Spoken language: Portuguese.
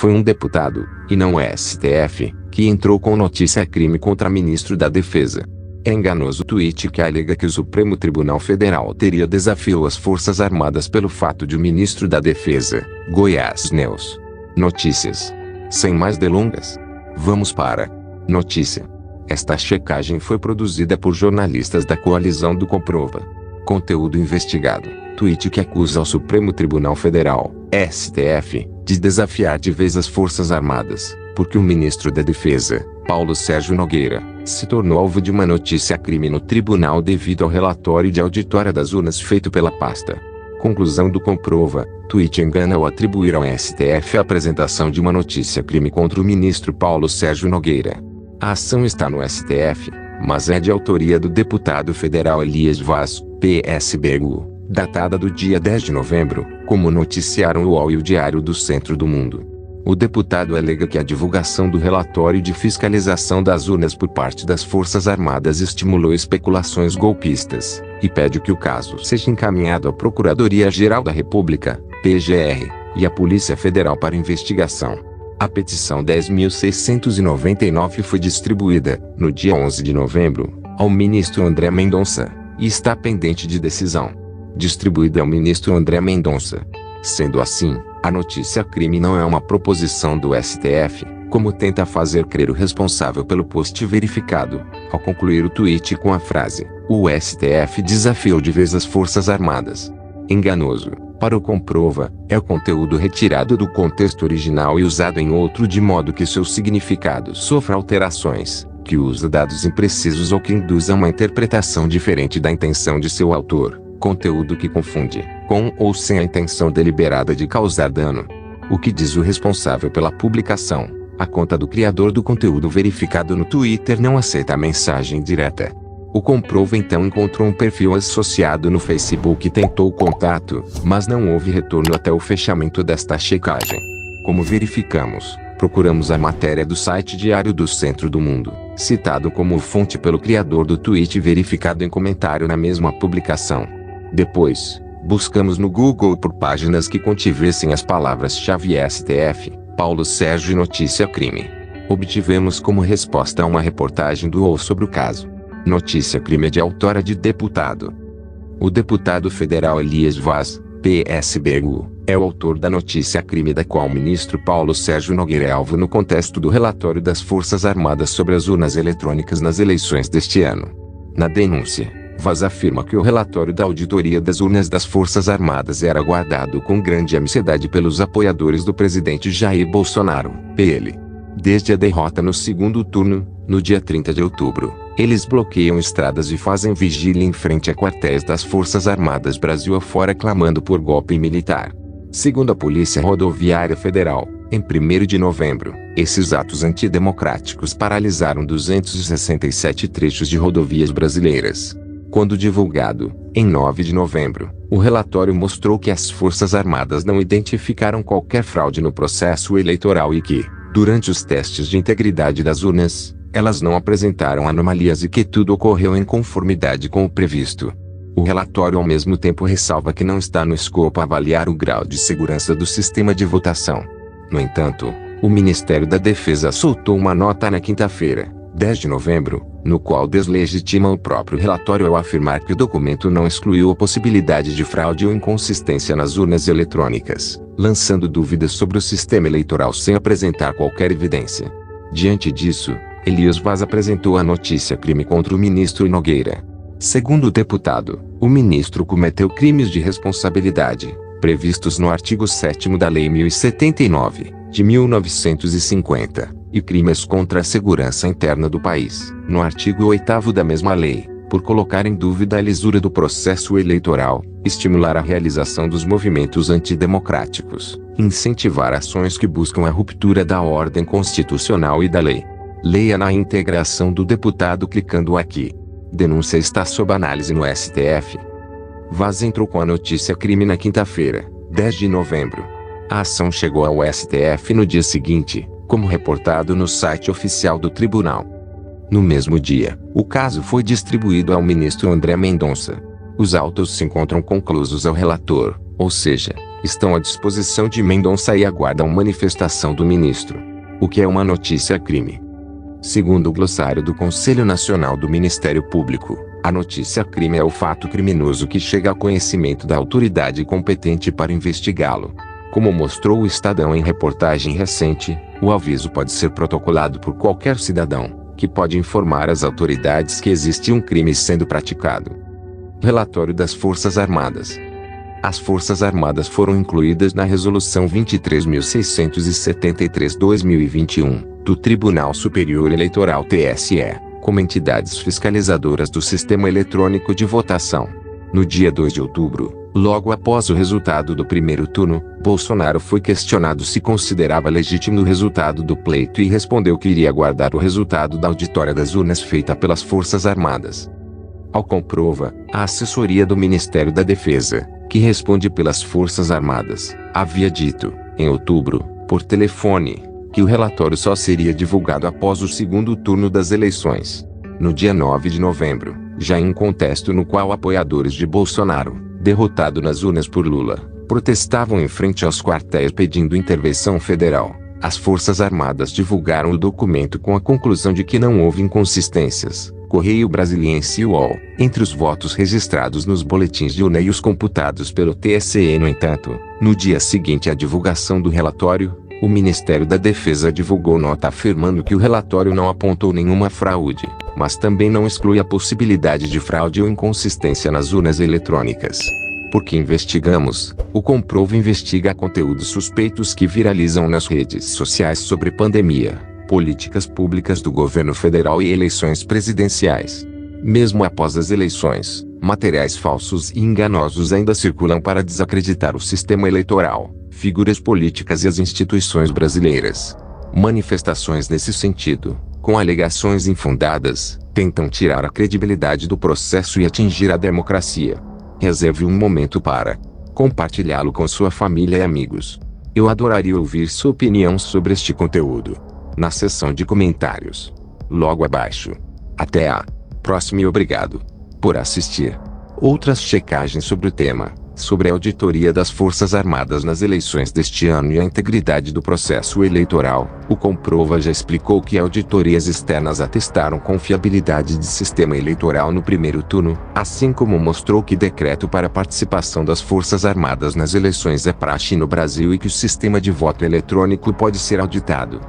Foi um deputado, e não o STF, que entrou com notícia-crime contra ministro da Defesa. É enganoso o tweet que alega que o Supremo Tribunal Federal teria desafiado as Forças Armadas pelo fato de o ministro da Defesa, Goiás News. Notícias. Sem mais delongas, vamos para notícia. Esta checagem foi produzida por jornalistas da coalizão do Comprova. Conteúdo investigado. Tweet que acusa ao Supremo Tribunal Federal, STF, de desafiar de vez as Forças Armadas, porque o ministro da Defesa, Paulo Sérgio Nogueira, se tornou alvo de uma notícia-crime no tribunal devido ao relatório de auditória das urnas feito pela pasta. Conclusão do Comprova. Tweet engana ao atribuir ao STF a apresentação de uma notícia-crime contra o ministro Paulo Sérgio Nogueira. A ação está no STF, mas é de autoria do deputado federal Elias Vaz, PSBU, datada do dia 10 de novembro, como noticiaram o UOL e o Diário do Centro do Mundo. O deputado alega que a divulgação do relatório de fiscalização das urnas por parte das Forças Armadas estimulou especulações golpistas, e pede que o caso seja encaminhado à Procuradoria-Geral da República, PGR, e à Polícia Federal para investigação. A petição 10.699 foi distribuída, no dia 11 de novembro, ao ministro André Mendonça, e está pendente de decisão. Distribuída ao ministro André Mendonça. Sendo assim, a notícia-crime não é uma proposição do STF, como tenta fazer crer o responsável pelo post verificado, ao concluir o tweet com a frase: "O STF desafiou de vez as Forças Armadas." Enganoso. Para o Comprova, é o conteúdo retirado do contexto original e usado em outro de modo que seu significado sofra alterações, que usa dados imprecisos ou que induz a uma interpretação diferente da intenção de seu autor. Conteúdo que confunde, com ou sem a intenção deliberada de causar dano. O que diz o responsável pela publicação? A conta do criador do conteúdo verificado no Twitter não aceita a mensagem direta. O Comprova então encontrou um perfil associado no Facebook e tentou o contato, mas não houve retorno até o fechamento desta checagem. Como verificamos, procuramos a matéria do site Diário do Centro do Mundo, citado como fonte pelo criador do tweet verificado em comentário na mesma publicação. Depois, buscamos no Google por páginas que contivessem as palavras-chave STF, Paulo Sérgio e notícia-crime. Obtivemos como resposta uma reportagem do UOL sobre o caso. Notícia-crime de autora de deputado. O deputado federal Elias Vaz, PSBU, é o autor da notícia-crime da qual o ministro Paulo Sérgio Nogueira é alvo no contexto do relatório das Forças Armadas sobre as urnas eletrônicas nas eleições deste ano. Na denúncia, Vaz afirma que o relatório da auditoria das urnas das Forças Armadas era guardado com grande ansiedade pelos apoiadores do presidente Jair Bolsonaro, PL. Desde a derrota no segundo turno, no dia 30 de outubro, eles bloqueiam estradas e fazem vigília em frente a quartéis das Forças Armadas Brasil afora clamando por golpe militar. Segundo a Polícia Rodoviária Federal, em 1º de novembro, esses atos antidemocráticos paralisaram 267 trechos de rodovias brasileiras. Quando divulgado, em 9 de novembro, o relatório mostrou que as Forças Armadas não identificaram qualquer fraude no processo eleitoral e que, durante os testes de integridade das urnas, elas não apresentaram anomalias e que tudo ocorreu em conformidade com o previsto. O relatório ao mesmo tempo ressalva que não está no escopo avaliar o grau de segurança do sistema de votação. No entanto, o Ministério da Defesa soltou uma nota na quinta-feira, 10 de novembro, no qual deslegitima o próprio relatório ao afirmar que o documento não excluiu a possibilidade de fraude ou inconsistência nas urnas eletrônicas, lançando dúvidas sobre o sistema eleitoral sem apresentar qualquer evidência. Diante disso, Elias Vaz apresentou a notícia-crime contra o ministro Nogueira. Segundo o deputado, o ministro cometeu crimes de responsabilidade, previstos no artigo 7º da Lei 1079, de 1950, e crimes contra a segurança interna do país, no artigo 8º da mesma lei, por colocar em dúvida a lisura do processo eleitoral, estimular a realização dos movimentos antidemocráticos, incentivar ações que buscam a ruptura da ordem constitucional e da lei. Leia na integração do deputado clicando aqui. Denúncia está sob análise no STF. Vaz entrou com a notícia-crime na quinta-feira, 10 de novembro. A ação chegou ao STF no dia seguinte, como reportado no site oficial do tribunal. No mesmo dia, o caso foi distribuído ao ministro André Mendonça. Os autos se encontram conclusos ao relator, ou seja, estão à disposição de Mendonça e aguardam manifestação do ministro. O que é uma notícia-crime? Segundo o glossário do Conselho Nacional do Ministério Público, a notícia-crime é o fato criminoso que chega ao conhecimento da autoridade competente para investigá-lo. Como mostrou o Estadão em reportagem recente, o aviso pode ser protocolado por qualquer cidadão, que pode informar as autoridades que existe um crime sendo praticado. Relatório das Forças Armadas. As Forças Armadas foram incluídas na Resolução 23.673/2021, do Tribunal Superior Eleitoral TSE, como entidades fiscalizadoras do Sistema Eletrônico de Votação. No dia 2 de outubro, logo após o resultado do primeiro turno, Bolsonaro foi questionado se considerava legítimo o resultado do pleito e respondeu que iria aguardar o resultado da auditória das urnas feita pelas Forças Armadas. Ao Comprova, a assessoria do Ministério da Defesa, que responde pelas Forças Armadas, havia dito, em outubro, por telefone, que o relatório só seria divulgado após o segundo turno das eleições. No dia 9 de novembro, já em um contexto no qual apoiadores de Bolsonaro, derrotado nas urnas por Lula, protestavam em frente aos quartéis pedindo intervenção federal, as Forças Armadas divulgaram o documento com a conclusão de que não houve inconsistências. Correio Brasiliense e UOL, entre os votos registrados nos boletins de urna e os computados pelo TSE. No entanto, no dia seguinte à divulgação do relatório, o Ministério da Defesa divulgou nota afirmando que o relatório não apontou nenhuma fraude, mas também não exclui a possibilidade de fraude ou inconsistência nas urnas eletrônicas. Porque investigamos, o Comprova investiga conteúdos suspeitos que viralizam nas redes sociais sobre pandemia, políticas públicas do governo federal e eleições presidenciais. Mesmo após as eleições, materiais falsos e enganosos ainda circulam para desacreditar o sistema eleitoral, figuras políticas e as instituições brasileiras. Manifestações nesse sentido, com alegações infundadas, tentam tirar a credibilidade do processo e atingir a democracia. Reserve um momento para compartilhá-lo com sua família e amigos. Eu adoraria ouvir sua opinião sobre este conteúdo na seção de comentários, logo abaixo. Até a próxima e obrigado por assistir. Outras checagens sobre o tema, sobre a auditoria das Forças Armadas nas eleições deste ano e a integridade do processo eleitoral. O Comprova já explicou que auditorias externas atestaram confiabilidade de sistema eleitoral no primeiro turno, assim como mostrou que decreto para a participação das Forças Armadas nas eleições é praxe no Brasil e que o sistema de voto eletrônico pode ser auditado.